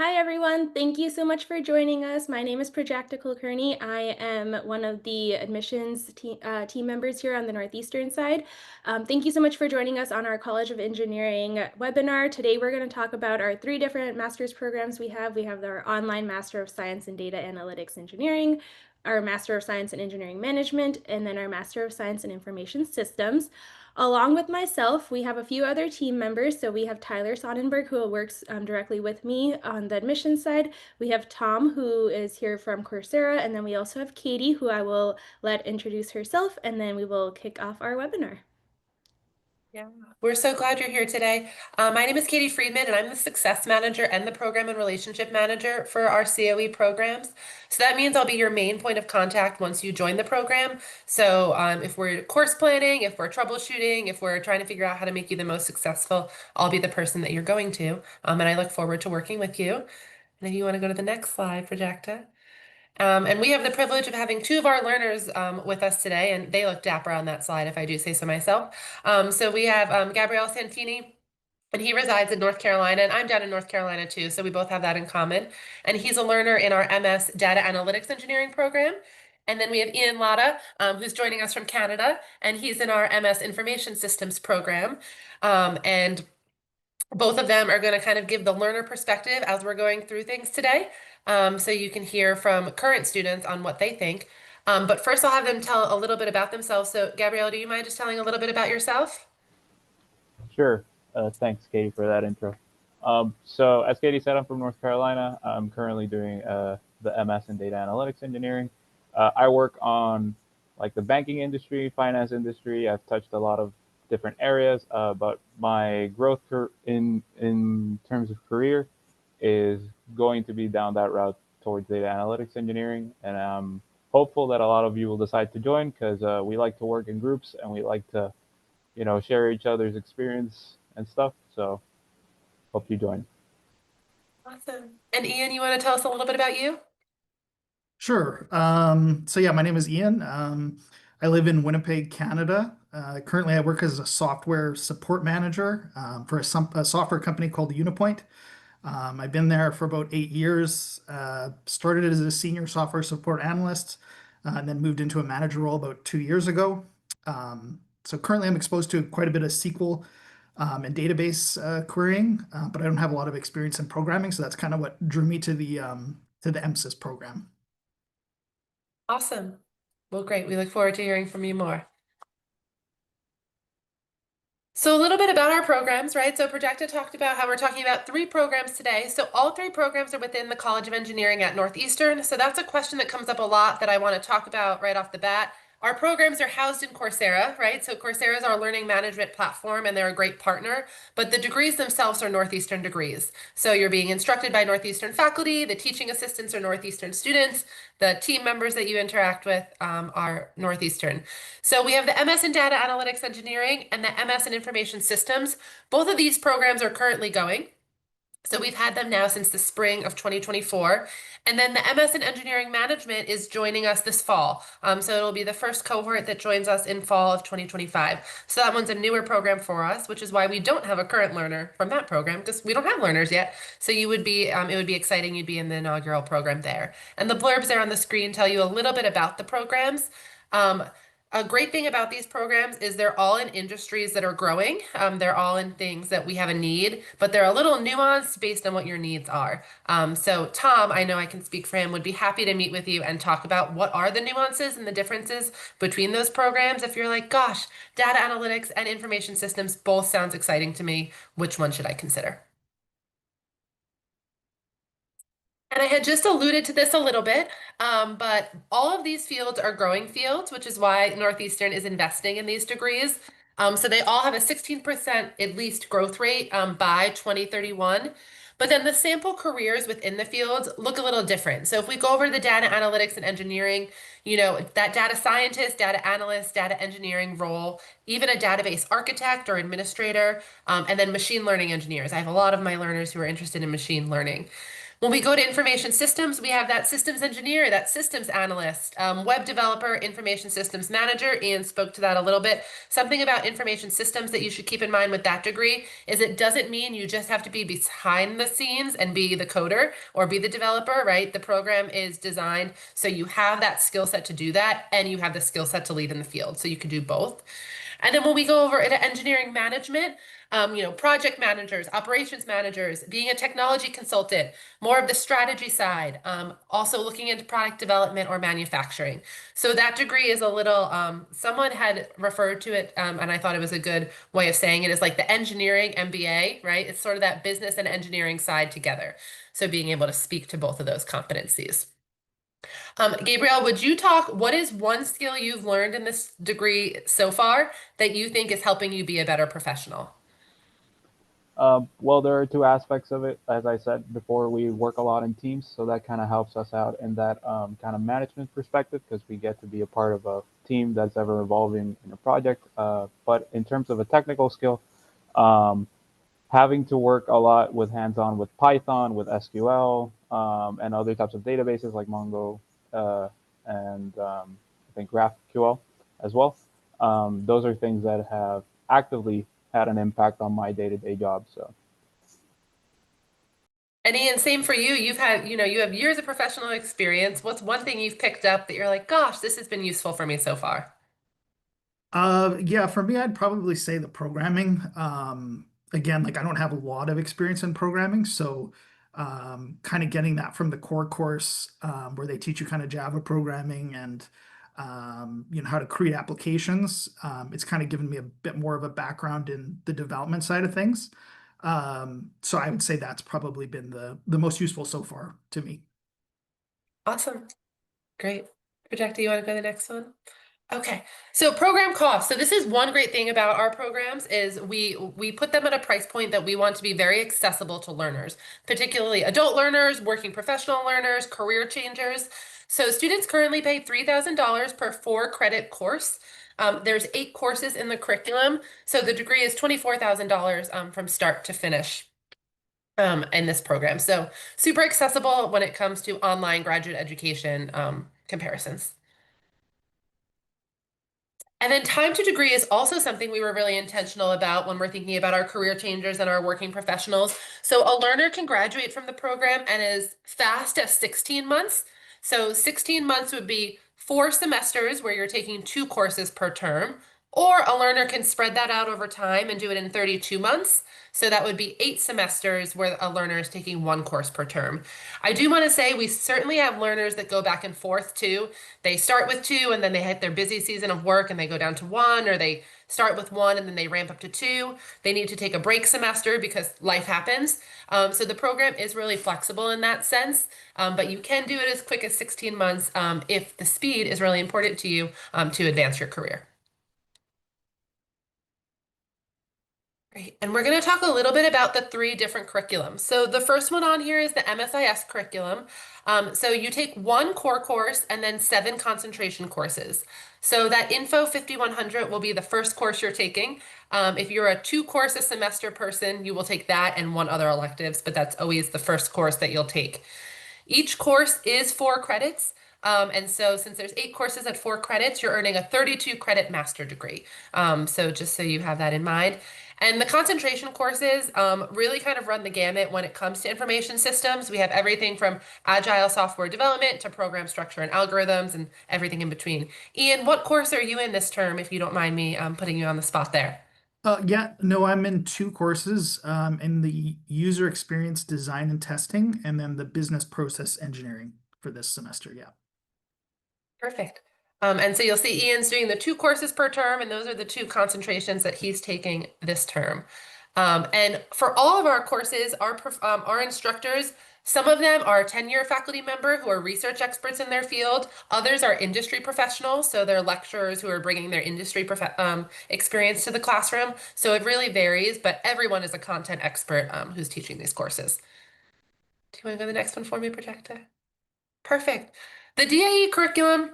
Hi, everyone. Thank you so much for joining us. My name is Prajakta Kulkarni. I am one of the admissions team members here on the Northeastern side. Thank you so much for joining us on our College of Engineering webinar. Today, we're going to talk about our three different master's programs we have. We have our online Master of Science in Data Analytics Engineering, our Master of Science in Engineering Management, and then our Master of Science in Information Systems. Along with myself, we have a few other team members. So we have Tyler Sonnenberg, who works directly with me on the admissions side. We have Tom, who is here from Coursera. And then we also have Katie, who I will let introduce herself, and then we will kick off our webinar. Yeah, we're so glad you're here today. My name is Katie Friedman, and I'm the Success Manager and the Program and Relationship Manager for our COE programs. So that means I'll be your main point of contact once you join the program. So if we're course planning, if we're troubleshooting, if we're trying to figure out how to make you the most successful, I'll be the person that you're going to. And I look forward to working with you. And if you want to go to the next slide, Projecta. And we have the privilege of having two of our learners with us today, and they look dapper on that slide, if I do say so myself. So we have Gabrielle Santini, and he resides in North Carolina, and I'm down in North Carolina too, so we both have that in common. And he's a learner in our MS Data Analytics Engineering program. And then we have Ian Latta, who's joining us from Canada, and he's in our MS Information Systems program. And both of them are going to kind of give the learner perspective as we're going through things today. So you can hear from current students on what they think. But first, I'll have them tell a little bit about themselves. So, Gabrielle, do you mind just telling a little bit about yourself? Sure. Thanks, Katie, for that intro. So as Katie said, I'm from North Carolina. I'm currently doing the MS in Data Analytics Engineering. I work on like the banking industry, finance industry. I've touched a lot of different areas, but my growth in terms of career is going to be down that route towards data analytics engineering, and I'm hopeful that a lot of you will decide to join because we like to work in groups and we like to share each other's experience and stuff. So hope you join. Awesome. And Ian, you want to tell us a little bit about you? Sure. So yeah, my name is Ian. I live in Winnipeg, Canada. Currently, I work as a software support manager for a software company called Unipoint. I've been there for about 8 years. Started as a senior software support analyst, and then moved into a manager role about 2 years ago. So currently, I'm exposed to quite a bit of SQL and database querying, but I don't have a lot of experience in programming. So that's kind of what drew me to the MSIS program. Awesome. Well, great. We look forward to hearing from you more. So a little bit about our programs, right? So Projecta talked about how we're talking about three programs today. So all three programs are within the College of Engineering at Northeastern. So that's a question that comes up a lot that I want to talk about right off the bat. Our programs are housed in Coursera, right? So Coursera is our learning management platform and they're a great partner, but the degrees themselves are Northeastern degrees. So you're being instructed by Northeastern faculty, the teaching assistants are Northeastern students, the team members that you interact with are Northeastern. So we have the MS in Data Analytics Engineering and the MS in Information Systems. Both of these programs are currently going. So we've had them now since the spring of 2024. And then the MS in Engineering Management is joining us this fall. So it'll be the first cohort that joins us in fall of 2025. So that one's a newer program for us, which is why we don't have a current learner from that program because we don't have learners yet. So you would be, it would be exciting. You'd be in the inaugural program there. And the blurbs there on the screen tell you a little bit about the programs. A great thing about these programs is they're all in industries that are growing. They're all in things that we have a need, but they're a little nuanced based on what your needs are. So Tom, I know I can speak for him, would be happy to meet with you and talk about what are the nuances and the differences between those programs. If you're like, gosh, data analytics and information systems both sounds exciting to me, which one should I consider? And I had just alluded to this a little bit, but all of these fields are growing fields, which is why Northeastern is investing in these degrees. So they all have a 16% at least growth rate by 2031. But then the sample careers within the fields look a little different. So if we go over the data analytics and engineering, that data scientist, data analyst, data engineering role, even a database architect or administrator, and then machine learning engineers. I have a lot of my learners who are interested in machine learning. When we go to information systems, we have that systems engineer, that systems analyst, web developer, information systems manager. Ian spoke to that a little bit. Something about information systems that you should keep in mind with that degree is it doesn't mean you just have to be behind the scenes and be the coder or be the developer, right? The program is designed so you have that skill set to do that and you have the skill set to lead in the field. So you can do both. And then when we go over into engineering management, project managers, operations managers, being a technology consultant, more of the strategy side, also looking into product development or manufacturing. So that degree is a little, someone had referred to it, and I thought it was a good way of saying it, is like the engineering MBA, right? It's sort of that business and engineering side together. So being able to speak to both of those competencies. Gabriel, would you talk, what is one skill you've learned in this degree so far that you think is helping you be a better professional? Well, there are two aspects of it. As I said before, we work a lot in teams, so that kind of helps us out in that kind of management perspective because we get to be a part of a team that's ever evolving in a project. But in terms of a technical skill, um, having to work a lot with hands-on with Python, with SQL, and other types of databases like Mongo and I think GraphQL as well. Those are things that have actively had an impact on my day-to-day job. So And Ian, same for you. You've had, you have years of professional experience. What's one thing you've picked up that you're like, gosh, this has been useful for me so far? Yeah, for me, I'd probably say the programming. Again, like I don't have a lot of experience in programming, so kind of getting that from the core course where they teach you kind of Java programming and how to create applications. It's kind of given me a bit more of a background in the development side of things. So I would say that's probably been the most useful so far to me. Awesome. Great. Projecta, you want to go to the next one? Okay, so program costs. So this is one great thing about our programs is we put them at a price point that we want to be very accessible to learners, particularly adult learners, working professional learners, career changers. So students currently pay $3,000 per 4 credit course. There's 8 courses in the curriculum, so the degree is $24,000 from start to finish in this program. So super accessible when it comes to online graduate education comparisons. And then time to degree is also something we were really intentional about when we're thinking about our career changers and our working professionals. So a learner can graduate from the program and as fast as 16 months. So 16 months would be 4 semesters where you're taking 2 courses per term, or a learner can spread that out over time and do it in 32 months. So that would be 8 semesters where a learner is taking 1 course per term. I do want to say we certainly have learners that go back and forth too. They start with 2 and then they hit their busy season of work and they go down to 1, or they start with 1 and then they ramp up to 2. They need to take a break semester because life happens. So the program is really flexible in that sense, but you can do it as quick as 16 months if the speed is really important to you to advance your career. Great. And we're going to talk a little bit about the 3 different curriculums. So the first one on here is the MSIS curriculum. So you take 1 core course and then 7 concentration courses. So that Info 5100 will be the first course you're taking. If you're a 2 course a semester person, you will take that and 1 other electives, but that's always the first course that you'll take. Each course is 4 credits. And so since there's 8 courses at 4 credits, you're earning a 32 credit master degree. So just so you have that in mind. And the concentration courses really kind of run the gamut when it comes to information systems. We have everything from agile software development to program structure and algorithms and everything in between. Ian, what course are you in this term, if you don't mind me putting you on the spot there? Yeah, no, I'm in 2 courses, in the user experience design and testing, and then the business process engineering for this semester. Yeah. Perfect. And so you'll see Ian's doing the 2 courses per term, and those are the 2 concentrations that he's taking this term. And for all of our courses, our instructors, some of them are tenure faculty member who are research experts in their field. Others are industry professionals, so they're lecturers who are bringing their industry experience to the classroom. So it really varies, but everyone is a content expert who's teaching these courses. Do you want to go to the next one for me, Projecta? Perfect. The DAE curriculum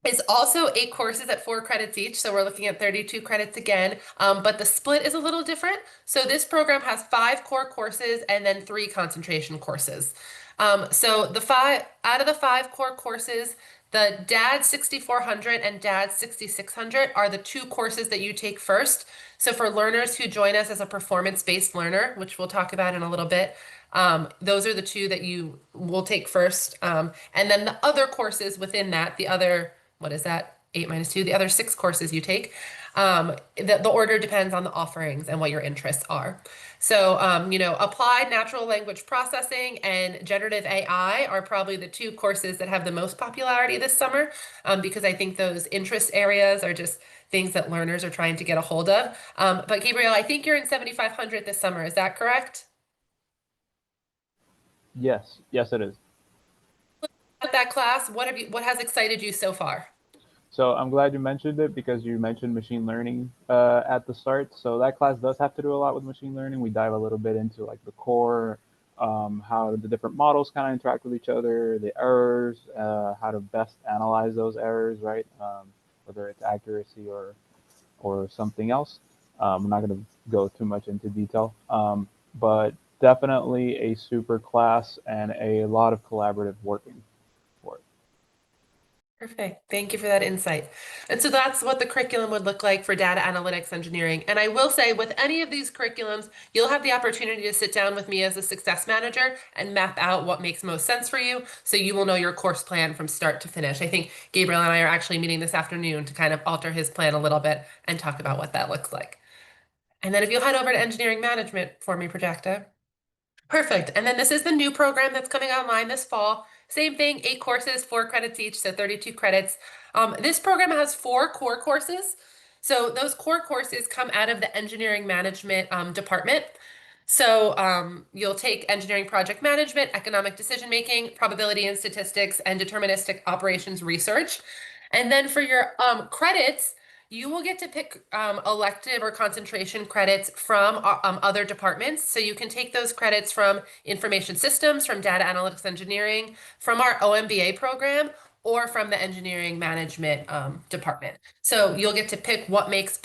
is also 8 courses at 4 credits each. So we're looking at 32 credits again, but the split is a little different. So this program has 5 core courses and then 3 concentration courses. So the five out of the five core courses, the DAD 6400 and DAD 6600 are the two courses that you take first. So for learners who join us as a performance-based learner, which we'll talk about in a little bit, those are the two that you will take first. And then the other courses within that, the other, what is that? 8 - 2, the other 6 courses you take. The order depends on the offerings and what your interests are. So, applied natural language processing and generative AI are probably the two courses that have the most popularity this summer, because I think those interest areas are just things that learners are trying to get a hold of. But Gabriel, I think you're in 7500 this summer. Is that correct? Yes, yes, it is. At that class, what has excited you so far? So I'm glad you mentioned it because you mentioned machine learning at the start. So that class does have to do a lot with machine learning. We dive a little bit into like the core, how the different models kind of interact with each other, the errors, how to best analyze those errors, right? Whether it's accuracy or something else. I'm not going to go too much into detail, but definitely a super class and a lot of collaborative working for it. Perfect. Thank you for that insight. And so that's what the curriculum would look like for data analytics engineering. And I will say with any of these curriculums, you'll have the opportunity to sit down with me as a success manager and map out what makes most sense for you. So you will know your course plan from start to finish. I think Gabriel and I are actually meeting this afternoon to kind of alter his plan a little bit and talk about what that looks like. And then if you'll head over to engineering management for me, Projecta. Perfect. And then this is the new program that's coming online this fall. Same thing, 8 courses, 4 credits each, so 32 credits. This program has 4 core courses. So those core courses come out of the engineering management department. So you'll take engineering project management, economic decision making, probability and statistics, and deterministic operations research. And then for your credits, you will get to pick elective or concentration credits from other departments. So you can take those credits from information systems, from data analytics engineering, from our OMBA program, or from the engineering management department. So you'll get to pick what works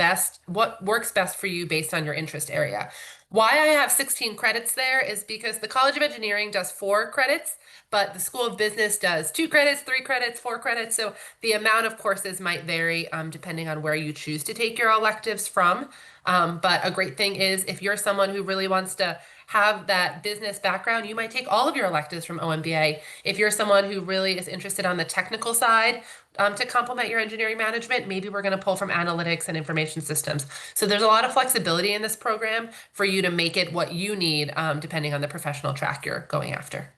best for you based on your interest area. Why I have 16 credits there is because the College of Engineering does 4 credits, but the School of Business does 2 credits, 3 credits, 4 credits. So the amount of courses might vary depending on where you choose to take your electives from. But a great thing is if you're someone who really wants to have that business background, you might take all of your electives from OMBA. If you're someone who really is interested on the technical side, to complement your engineering management, maybe we're going to pull from analytics and information systems. So there's a lot of flexibility in this program for you to make it what you need, depending on the professional track you're going after.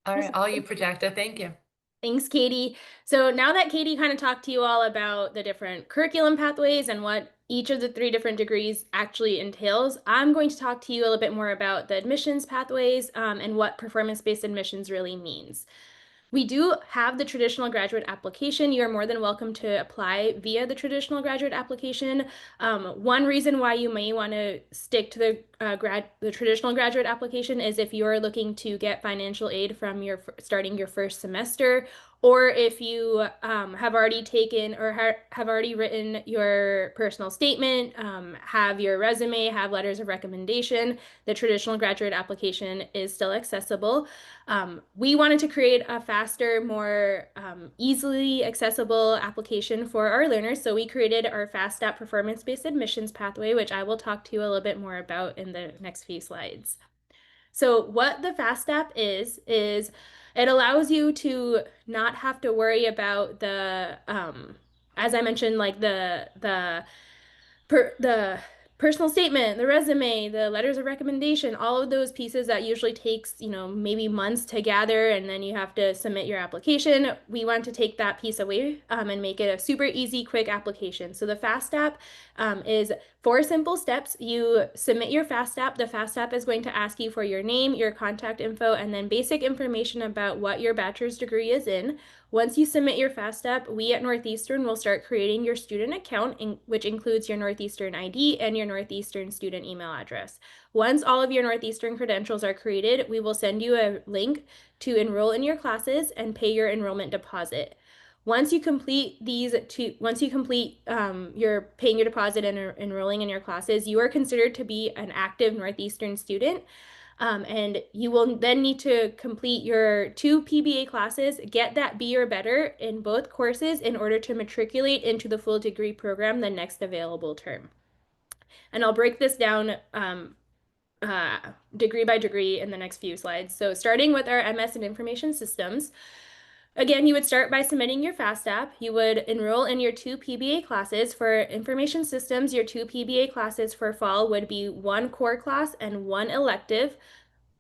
All right, all you, Projecta, thank you. Thanks, Katie. So now that Katie kind of talked to you all about the different curriculum pathways and what each of the 3 different degrees actually entails, I'm going to talk to you a little bit more about the admissions pathways and what performance-based admissions really means. We do have the traditional graduate application. You are more than welcome to apply via the traditional graduate application. One reason why you may want to stick to the traditional graduate application is if you're looking to get financial aid from starting your first semester, or if you have already taken or have already written your personal statement, have your resume, have letters of recommendation, the traditional graduate application is still accessible. We wanted to create a faster, more easily accessible application for our learners, so we created our Fast App performance-based admissions pathway, which I will talk to you a little bit more about in the next few slides. So what the Fast App is it allows you to not have to worry about the, as I mentioned, like the personal statement, the resume, the letters of recommendation, all of those pieces that usually takes, maybe months to gather, and then you have to submit your application. We want to take that piece away and make it a super easy, quick application. So the Fast App is 4 simple steps. You submit your Fast App. The Fast App is going to ask you for your name, your contact info, and then basic information about what your bachelor's degree is in. Once you submit your Fast App, we at Northeastern will start creating your student account, which includes your Northeastern ID and your Northeastern student email address. Once all of your Northeastern credentials are created, we will send you a link to enroll in your classes and pay your enrollment deposit. Once you complete your paying your deposit and enrolling in your classes, you are considered to be an active Northeastern student. And you will then need to complete your 2 PBA classes, get that B or better in both courses in order to matriculate into the full degree program the next available term. And I'll break this down uh, degree by degree in the next few slides. So starting with our MS in Information Systems, again, you would start by submitting your FAST app. You would enroll in your 2 PBA classes. For Information Systems, your 2 PBA classes for fall would be 1 core class and 1 elective.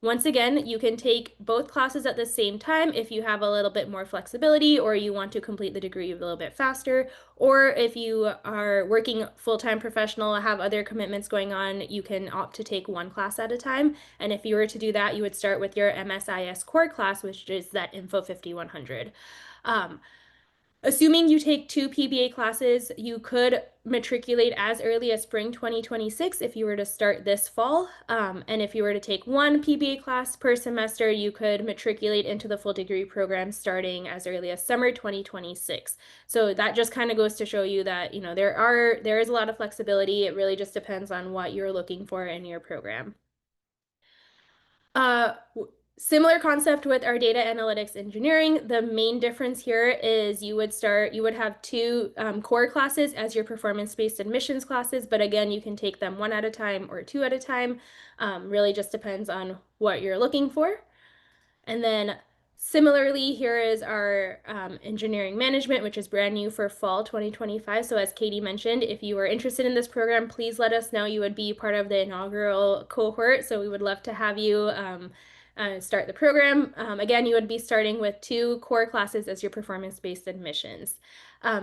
Once again, you can take both classes at the same time if you have a little bit more flexibility or you want to complete the degree a little bit faster, or if you are working full-time professional, have other commitments going on, you can opt to take 1 class at a time. And if you were to do that, you would start with your MSIS core class, which is that Info 5100. Assuming you take 2 PBA classes, you could matriculate as early as spring 2026 if you were to start this fall. And if you were to take 1 PBA class per semester, you could matriculate into the full degree program starting as early as summer 2026. So that just kind of goes to show you that, there is a lot of flexibility. It really just depends on what you're looking for in your program. Uh, Similar concept with our data analytics engineering. The main difference here is you would have 2 core classes as your performance-based admissions classes, but again, you can take them 1 at a time or 2 at a time. Really just depends on what you're looking for. And then similarly, here is our engineering management, which is brand new for fall 2025. So as Katie mentioned, if you are interested in this program, please let us know. You would be part of the inaugural cohort. So we would love to have you start the program. Again, you would be starting with 2 core classes as your performance-based admissions.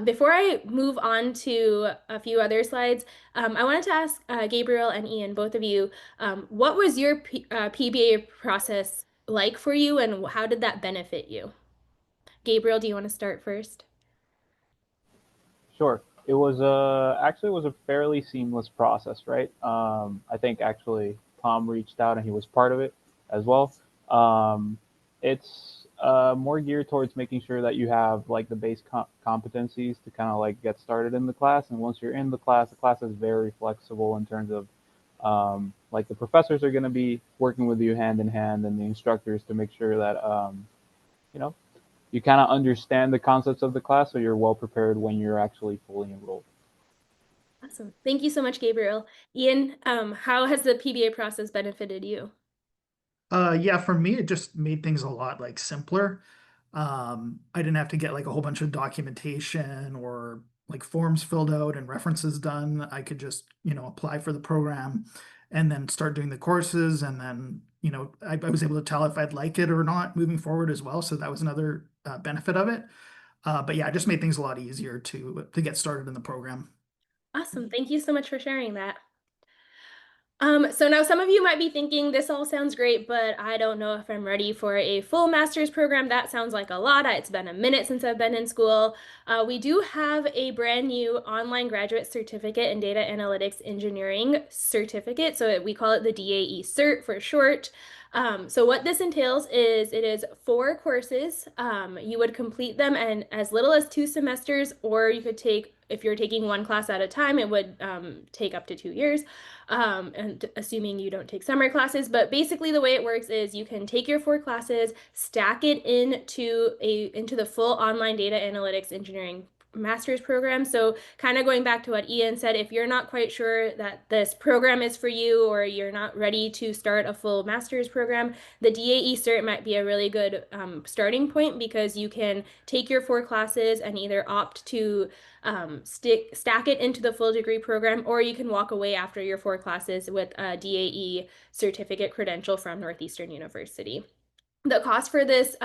Before I move on to a few other slides, I wanted to ask Gabriel and Ian, both of you, what was your PBA process like for you and how did that benefit you? Gabriel, do you want to start first? Sure. It was actually it was a fairly seamless process, right? I think actually Tom reached out and he was part of it as well. It's more geared towards making sure that you have like the base competencies to kind of like get started in the class. And once you're in the class is very flexible in terms of like the professors are going to be working with you hand in hand, and the instructors to make sure that you know you kind of understand the concepts of the class, so you're well prepared when you're actually fully enrolled. Awesome. Thank you so much, Gabriel. Ian, how has the PBA process benefited you? Yeah, for me, it just made things a lot like simpler. I didn't have to get like a whole bunch of documentation or like forms filled out and references done. I could just, apply for the program and then start doing the courses. And then, I was able to tell if I'd like it or not moving forward as well. So that was another benefit of it. But yeah, it just made things a lot easier to get started in the program. Awesome. Thank you so much for sharing that. So now some of you might be thinking this all sounds great, but I don't know if I'm ready for a full master's program. That sounds like a lot. It's been a minute since I've been in school. We do have a brand new online graduate certificate in data analytics engineering certificate. So we call it the DAE cert for short. So what this entails is it is 4 courses. You would complete them in as little as 2 semesters, or you could take, if you're taking 1 class at a time, it would take up to 2 years. And assuming you don't take summer classes. But basically the way it works is you can take your 4 classes, stack it into the full online data analytics engineering master's program. So kind of going back to what Ian said, if you're not quite sure that this program is for you or you're not ready to start a full master's program, the DAE cert might be a really good starting point, because you can take your 4 classes and either opt to stack it into the full degree program, or you can walk away after your 4 classes with a DAE certificate credential from Northeastern University. The cost for this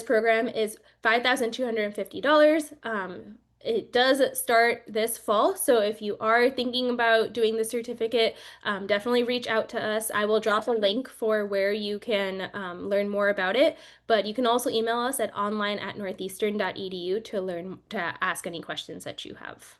program is $5,250. It does start this fall, so if you are thinking about doing the certificate, definitely reach out to us. I will drop a link for where you can learn more about it, but you can also email us at online@northeastern.edu to ask any questions that you have.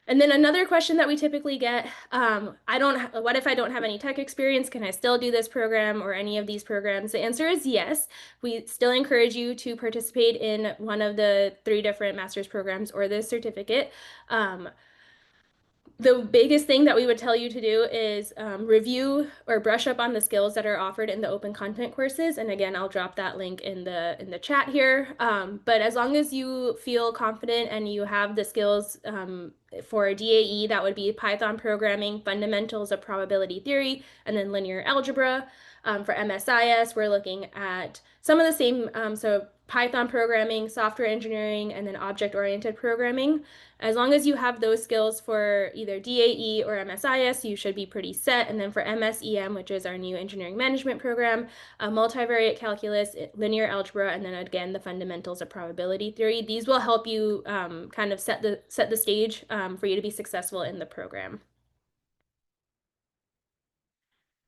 And then another question that we typically get, what if I don't have any tech experience? Can I still do this program or any of these programs? The answer is yes. We still encourage you to participate in one of the 3 different master's programs or the certificate. The biggest thing that we would tell you to do is review or brush up on the skills that are offered in the open content courses. And again, I'll drop that link in the chat here. But as long as you feel confident and you have the skills for DAE, that would be Python programming, fundamentals of probability theory, and then linear algebra. For MSIS, we're looking at some of the same, so Python programming, software engineering, and then object-oriented programming. As long as you have those skills for either DAE or MSIS, you should be pretty set. And then for MSEM, which is our new engineering management program, multivariate calculus, linear algebra, and then again, the fundamentals of probability theory. These will help you kind of set the stage for you to be successful in the program.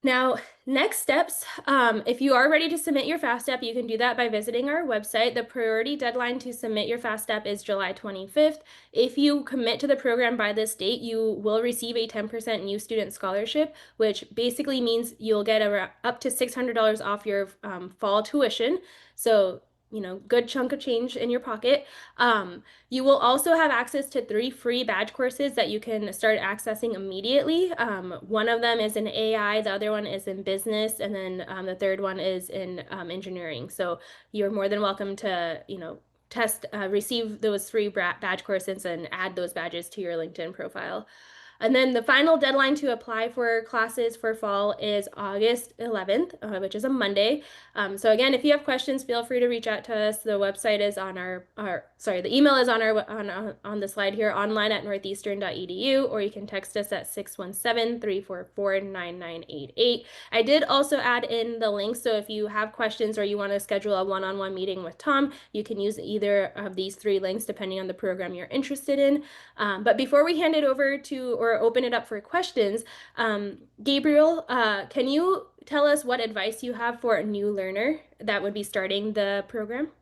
Now, next steps, if you are ready to submit your FAST app, you can do that by visiting our website. The priority deadline to submit your FAST app is July 25th. If you commit to the program by this date, you will receive a 10% new student scholarship, which basically means you'll get up to $600 off your fall tuition. So, good chunk of change in your pocket. You will also have access to 3 free badge courses that you can start accessing immediately. One of them is in AI, the other one is in business, and then the third one is in engineering. So you're more than welcome to, receive those free badge courses and add those badges to your LinkedIn profile. And then the final deadline to apply for classes for fall is August 11th, which is a Monday. So again, if you have questions, feel free to reach out to us. The website is on the email is on the slide here, online@northeastern.edu, or you can text us at 617-344-9988. I did also add in the link, so if you have questions or you want to schedule a one-on-one meeting with Tom, you can use either of these 3 links depending on the program you're interested in. But before we hand it over to or open it up for questions, Gabriel, can you tell us what advice you have for a new learner that would be starting the program?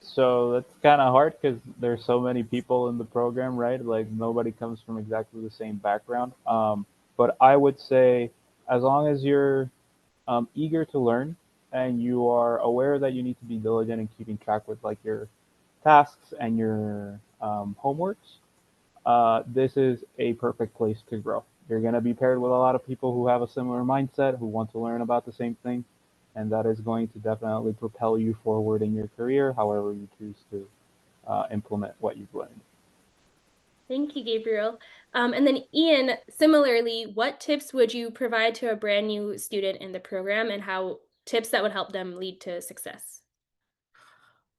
So that's kind of hard because there's so many people in the program, right? Like nobody comes from exactly the same background. But I would say, as long as you're eager to learn and you are aware that you need to be diligent in keeping track with like your tasks and your homeworks, this is a perfect place to grow. You're going to be paired with a lot of people who have a similar mindset, who want to learn about the same thing, and that is going to definitely propel you forward in your career, however you choose to implement what you've learned. Thank you, Gabriel. And then Ian, similarly, what tips would you provide to a brand new student in the program and how tips that would help them lead to success?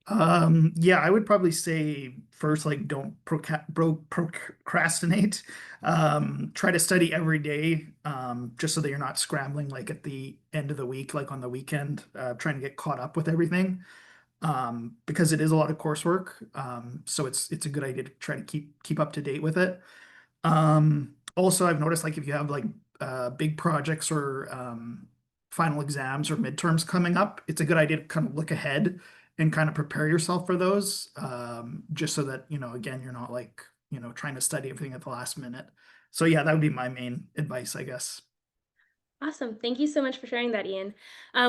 Yeah, I would probably say first, like, don't procrastinate. Try to study every day, just so that you're not scrambling like at the end of the week, like on the weekend, trying to get caught up with everything. Because it is a lot of coursework. So it's a good idea to try to keep up to date with it. Also, I've noticed like if you have like big projects or final exams or midterms coming up, it's a good idea to kind of look ahead and kind of prepare yourself for those, just so that, again, you're not like, trying to study everything at the last minute. So yeah, that would be my main advice, I guess. Awesome. Thank you so much for sharing that, Ian.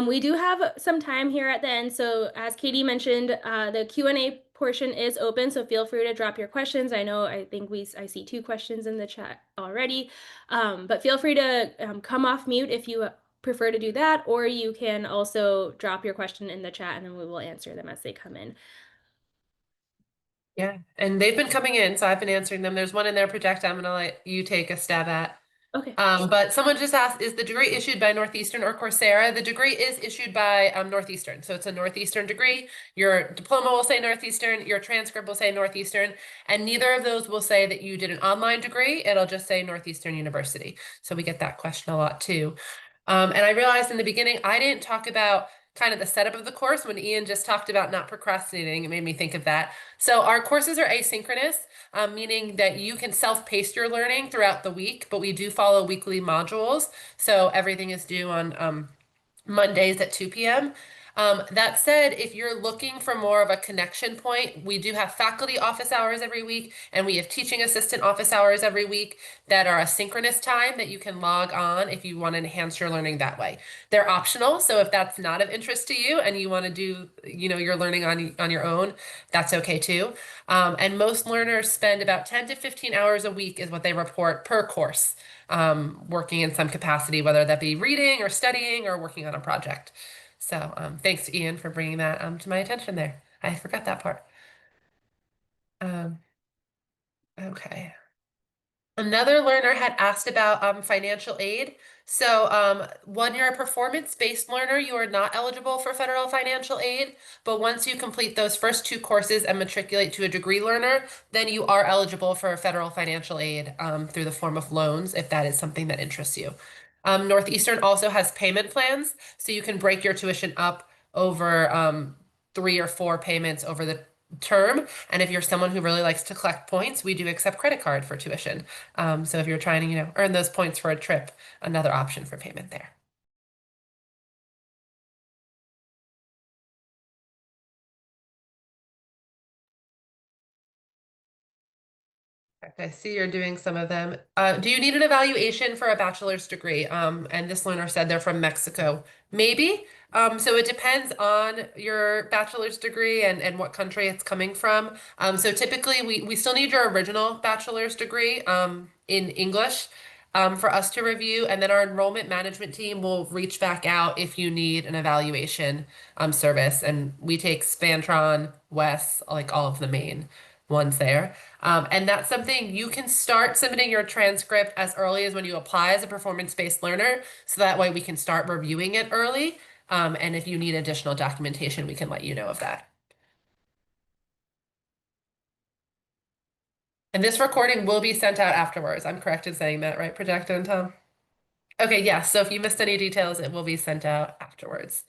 We do have some time here at the end. So as Katie mentioned, the Q&A portion is open, so feel free to drop your questions. I think I see 2 questions in the chat already, but feel free to come off mute if you prefer to do that, or you can also drop your question in the chat and then we will answer them as they come in. Yeah, and they've been coming in, so I've been answering them. There's one in there, Project, I'm gonna let you take a stab at. Okay. But someone just asked, is the degree issued by Northeastern or Coursera? The degree is issued by Northeastern. So it's a Northeastern degree. Your diploma will say Northeastern, your transcript will say Northeastern, and neither of those will say that you did an online degree. It'll just say Northeastern University. So we get that question a lot too. And I realized in the beginning, I didn't talk about kind of the setup of the course when Ian just talked about not procrastinating. It made me think of that. So our courses are asynchronous, meaning that you can self-pace your learning throughout the week, but we do follow weekly modules. So everything is due on Mondays at 2 p.m. That said, if you're looking for more of a connection point, we do have faculty office hours every week, and we have teaching assistant office hours every week that are a synchronous time that you can log on if you want to enhance your learning that way. They're optional, so if that's not of interest to you and you want to do, your learning on your own, that's okay too. And most learners spend about 10 to 15 hours a week is what they report per course, working in some capacity, whether that be reading or studying or working on a project. So thanks to Ian for bringing that to my attention there. I forgot that part. Um, okay. Another learner had asked about financial aid. So when you're a performance-based learner, you are not eligible for federal financial aid. But once you complete those first two courses and matriculate to a degree learner, then you are eligible for federal financial aid through the form of loans, if that is something that interests you. Northeastern also has payment plans, so you can break your tuition up over 3 or 4 payments over the term. And if you're someone who really likes to collect points, we do accept credit card for tuition. So if you're trying to, earn those points for a trip, another option for payment there. I see you're doing some of them. Do you need an evaluation for a bachelor's degree? And this learner said they're from Mexico. Maybe. So it depends on your bachelor's degree and what country it's coming from. So typically we still need your original bachelor's degree in English for us to review. And then our enrollment management team will reach back out if you need an evaluation service. And we take Spantron, WES, like all of the main ones there. And that's something you can start submitting your transcript as early as when you apply as a performance-based learner. So that way we can start reviewing it early. And if you need additional documentation, we can let you know of that. And this recording will be sent out afterwards. I'm correct in saying that, right, Projecta and Tom? Okay, yes. So if you missed any details, it will be sent out afterwards.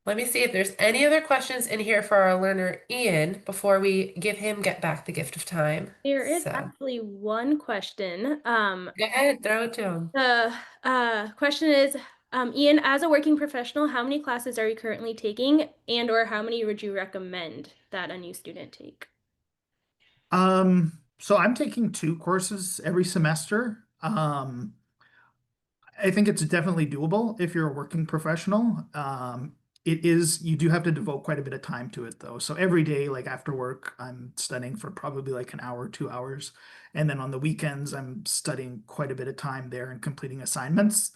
Let me see if there's any other questions in here for our learner Ian before we get back the gift of time. There is So actually one question. go ahead, throw it to him. The question is, Ian, as a working professional, how many classes are you currently taking, and or how many would you recommend that a new student take? So I'm taking 2 courses every semester. I think it's definitely doable if you're a working professional. You do have to devote quite a bit of time to it though. So every day, like after work, I'm studying for probably like an hour, 2 hours. And then on the weekends, I'm studying quite a bit of time there and completing assignments.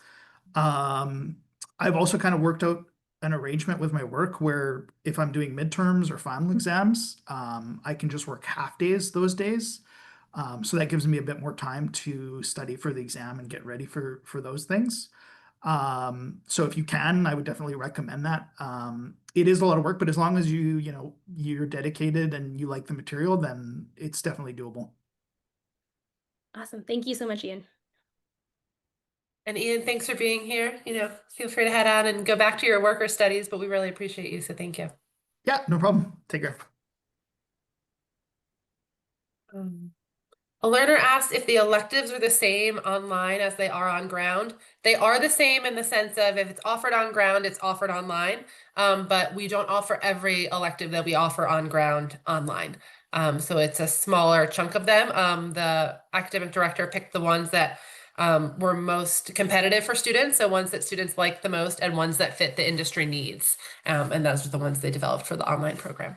Um, I've also kind of worked out an arrangement with my work where if I'm doing midterms or final exams, I can just work half days those days. So that gives me a bit more time to study for the exam and get ready for those things. So if you can, I would definitely recommend that. It is a lot of work, but as long as you're dedicated and you like the material, then it's definitely doable. Awesome. Thank you so much, Ian. And Ian, thanks for being here. Feel free to head out and go back to your work or studies, but we really appreciate you, so thank you. Yeah, no problem. Take care. A learner asked if the electives are the same online as they are on ground. They are the same in the sense of if it's offered on ground, it's offered online. But we don't offer every elective that we offer on ground online. So it's a smaller chunk of them. The academic director picked the ones that were most competitive for students, so ones that students like the most and ones that fit the industry needs. And those are the ones they developed for the online program.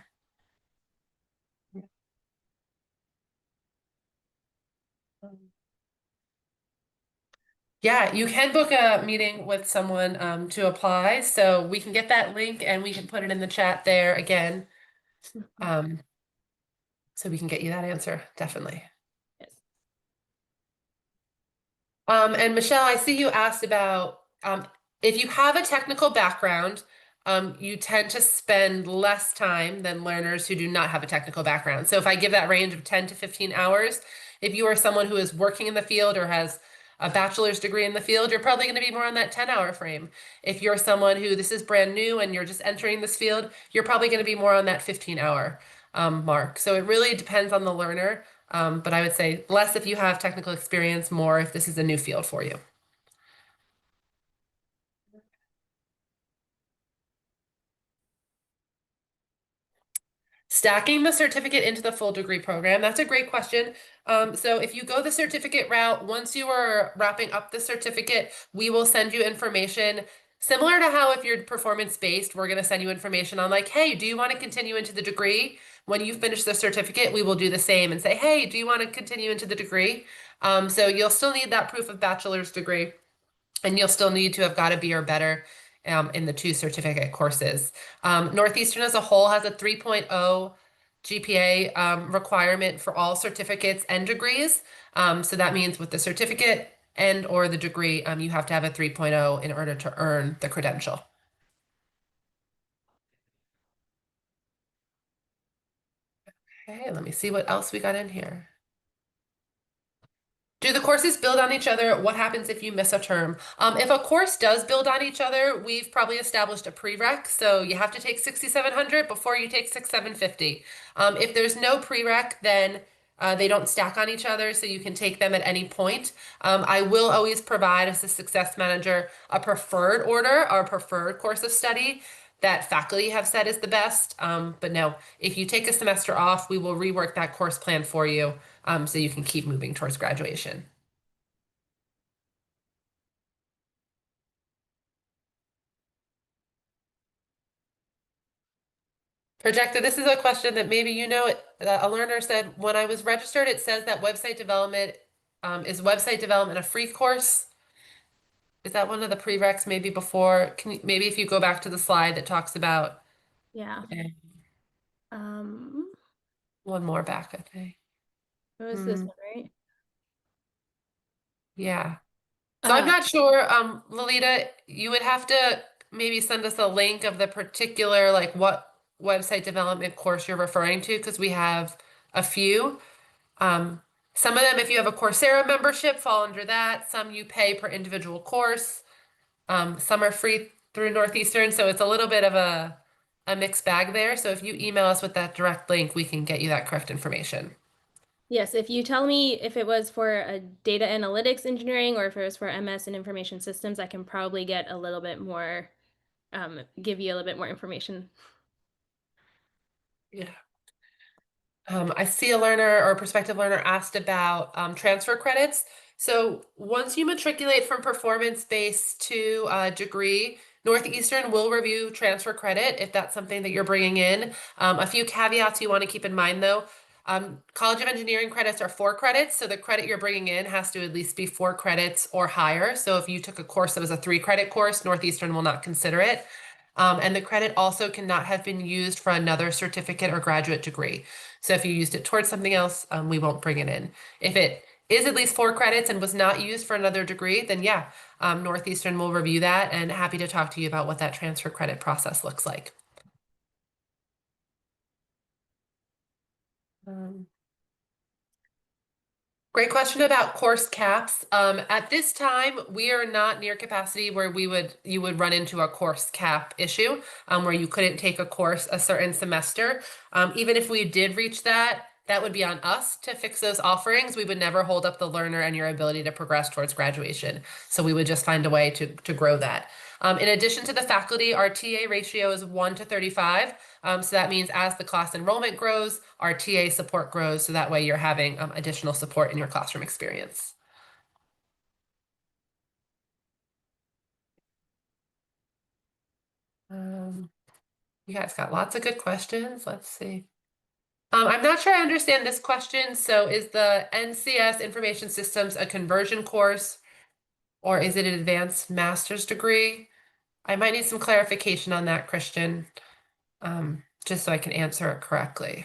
Yeah, you can book a meeting with someone to apply, so we can get that link and we can put it in the chat there again. So we can get you that answer, definitely. Yes. And Michelle, I see you asked about if you have a technical background, you tend to spend less time than learners who do not have a technical background. So if I give that range of 10 to 15 hours, if you are someone who is working in the field or has a bachelor's degree in the field, you're probably going to be more on that 10-hour frame. If you're someone who this is brand new and you're just entering this field, you're probably going to be more on that 15-hour mark. So it really depends on the learner. But I would say less if you have technical experience, more if this is a new field for you. Stacking the certificate into the full degree program. That's a great question. So if you go the certificate route, once you are wrapping up the certificate, we will send you information similar to how if you're performance based, we're going to send you information on like, hey, do you want to continue into the degree? When you finish the certificate, we will do the same and say, hey, do you want to continue into the degree? So you'll still need that proof of bachelor's degree, and you'll still need to have got a B or better in the 2 certificate courses. Northeastern as a whole has a 3.0 GPA requirement for all certificates and degrees. So that means with the certificate and or the degree, you have to have a 3.0 in order to earn the credential. Okay, let me see what else we got in here. Do the courses build on each other? What happens if you miss a term? If a course does build on each other, we've probably established a prereq. So you have to take 6,700 before you take 6,750. If there's no prereq, then they don't stack on each other, so you can take them at any point. I will always provide, as a success manager, a preferred order or a preferred course of study that faculty have said is the best. But no, if you take a semester off, we will rework that course plan for you, so you can keep moving towards graduation. Projected, this is a question that maybe you know it. A learner said, when I was registered, it says that website development, is website development a free course? Is that one of the prereqs maybe before? Maybe if you go back to the slide that talks about Yeah. Um, one more back, I think. it was this one, right? Yeah. So I'm Uh, not sure, Lolita, you would have to maybe send us a link of the particular, like what website development course you're referring to, because we have a few. Some of them, if you have a Coursera membership, fall under that. Some you pay per individual course. Some are free through Northeastern, so it's a little bit of a mixed bag there. So if you email us with that direct link, we can get you that correct information. yes, if you tell me if it was for a data analytics engineering or if it was for MS and information systems, I can probably get a little bit more, give you a little bit more information. Yeah. I see a learner or a prospective learner asked about transfer credits. So once you matriculate from performance-based to degree, Northeastern will review transfer credit if that's something that you're bringing in. A few caveats you want to keep in mind though. College of Engineering credits are 4 credits, so the credit you're bringing in has to at least be 4 credits or higher. So if you took a course that was a 3-credit course, Northeastern will not consider it. And the credit also cannot have been used for another certificate or graduate degree. So if you used it towards something else, we won't bring it in. If it is at least 4 credits and was not used for another degree, then yeah, Northeastern will review that, and happy to talk to you about what that transfer credit process looks like. Great question about course caps. At this time, we are not near capacity where you would run into a course cap issue, where you couldn't take a course a certain semester. Even if we did reach that, that would be on us to fix those offerings. We would never hold up the learner and your ability to progress towards graduation. So we would just find a way to grow that. In addition to the faculty, our TA ratio is 1 to 35. So that means as the class enrollment grows, our TA support grows. So that way you're having additional support in your classroom experience. You guys got lots of good questions. Let's see. I'm not sure I understand this question. So is the NCS Information Systems a conversion course, or is it an advanced master's degree? I might need some clarification on that, Christian, just so I can answer it correctly.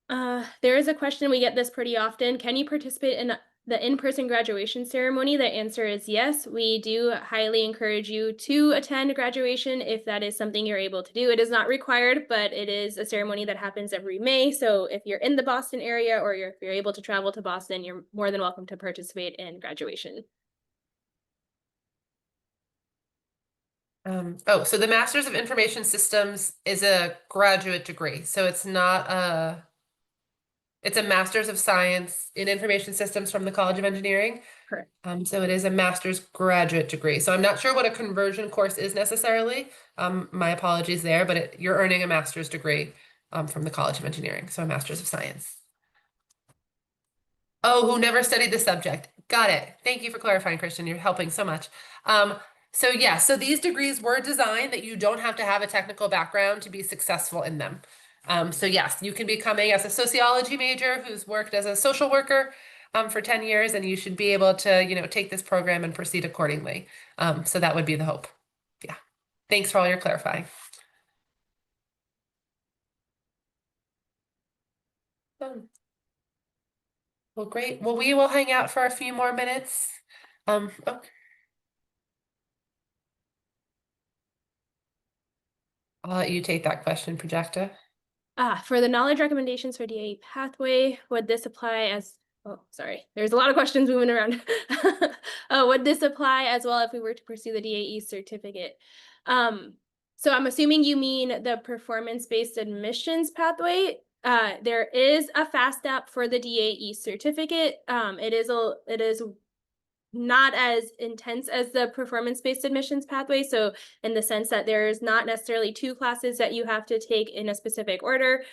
There is a question, we get this pretty often. Can you participate in the in-person graduation ceremony? The answer is yes. We do highly encourage you to attend graduation if that is something you're able to do. It is not required, but it is a ceremony that happens every May. So if you're in the Boston area or if you're able to travel to Boston, you're more than welcome to participate in graduation. So the Master's of Information Systems is a graduate degree. So it's not it's a Master's of Science in Information Systems from the College of Engineering. Correct. So it is a master's graduate degree. So I'm not sure what a conversion course is necessarily. My apologies there, but you're earning a master's degree from the College of Engineering, so a master's of science. Oh, who never studied the subject. Got it. Thank you for clarifying, Christian. You're helping so much. So yeah, so these degrees were designed that you don't have to have a technical background to be successful in them. So yes, you can be coming as a sociology major who's worked as a social worker for 10 years, and you should be able to, take this program and proceed accordingly. So that would be the hope. Yeah. Thanks for all your clarifying. Well, great. Well, we will hang out for a few more minutes. Okay. I'll let you take that question, Projecta. For the knowledge recommendations for DAE pathway, would this apply as, oh, sorry, there's a lot of questions moving around. Would this apply as well if we were to pursue the DAE certificate? So I'm assuming you mean the performance-based admissions pathway. There is a Fast App for the DAE certificate. It is not as intense as the performance-based admissions pathway. So in the sense that there's not necessarily 2 classes that you have to take in a specific order,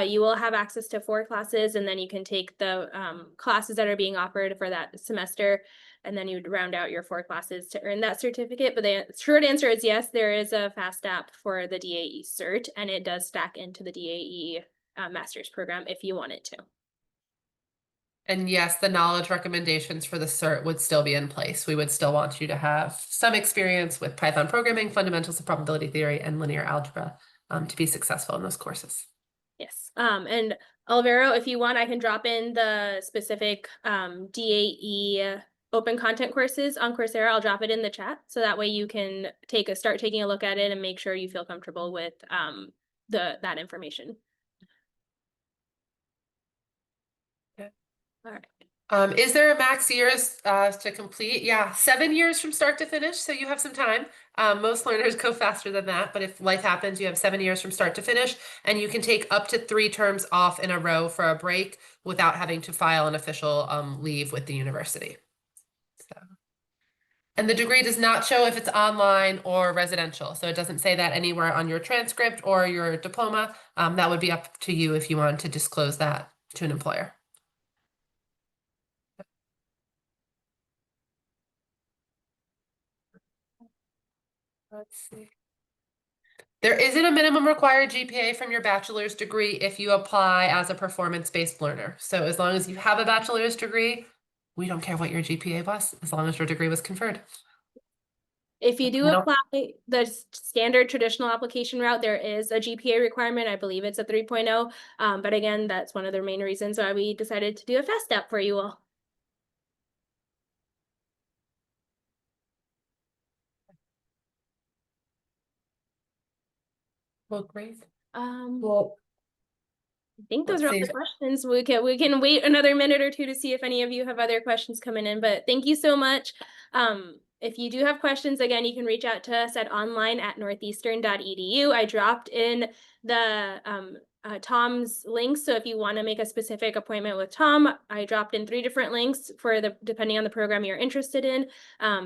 you will have access to 4 classes, and then you can take the classes that are being offered for that semester, and then you'd round out your 4 classes to earn that certificate. But the short answer is yes, there is a Fast App for the DAE cert, and it does stack into the DAE master's program if you want it to. And yes, the knowledge recommendations for the cert would still be in place. We would still want you to have some experience with Python programming, fundamentals of probability theory, and linear algebra to be successful in those courses. Yes. And Olivero, if you want, I can drop in the specific DAE open content courses on Coursera. I'll drop it in the chat, so that way you can start taking a look at it and make sure you feel comfortable with that information. All right. Is there a max years to complete? Yeah, 7 years from start to finish, so you have some time. Most learners go faster than that, but if life happens, you have 7 years from start to finish, and you can take up to 3 terms off in a row for a break without having to file an official leave with the university. So. And the degree does not show if it's online or residential, so it doesn't say that anywhere on your transcript or your diploma. That would be up to you if you want to disclose that to an employer. Let's see. There isn't a minimum required GPA from your bachelor's degree if you apply as a performance-based learner. So as long as you have a bachelor's degree, we don't care what your GPA was, as long as your degree was conferred. If you do apply the standard traditional application route, there is a GPA requirement. I believe it's a 3.0. But again, that's one of the main reasons why we decided to do a Fast App for you all. Well, great. Well, I think those are all let's the see. questions. We can wait another minute or two to see if any of you have other questions coming in, but thank you so much. If you do have questions, again, you can reach out to us at online@northeastern.edu. I dropped in the Tom's links, so if you want to make a specific appointment with Tom, I dropped in 3 different links for depending on the program you're interested in.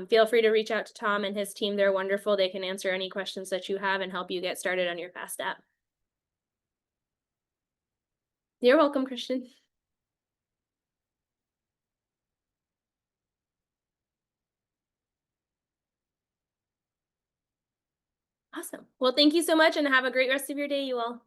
Feel free to reach out to Tom and his team. They're wonderful. They can answer any questions that you have and help you get started on your Fast App. You're welcome, Christian. Awesome. Well, thank you so much and have a great rest of your day, you all.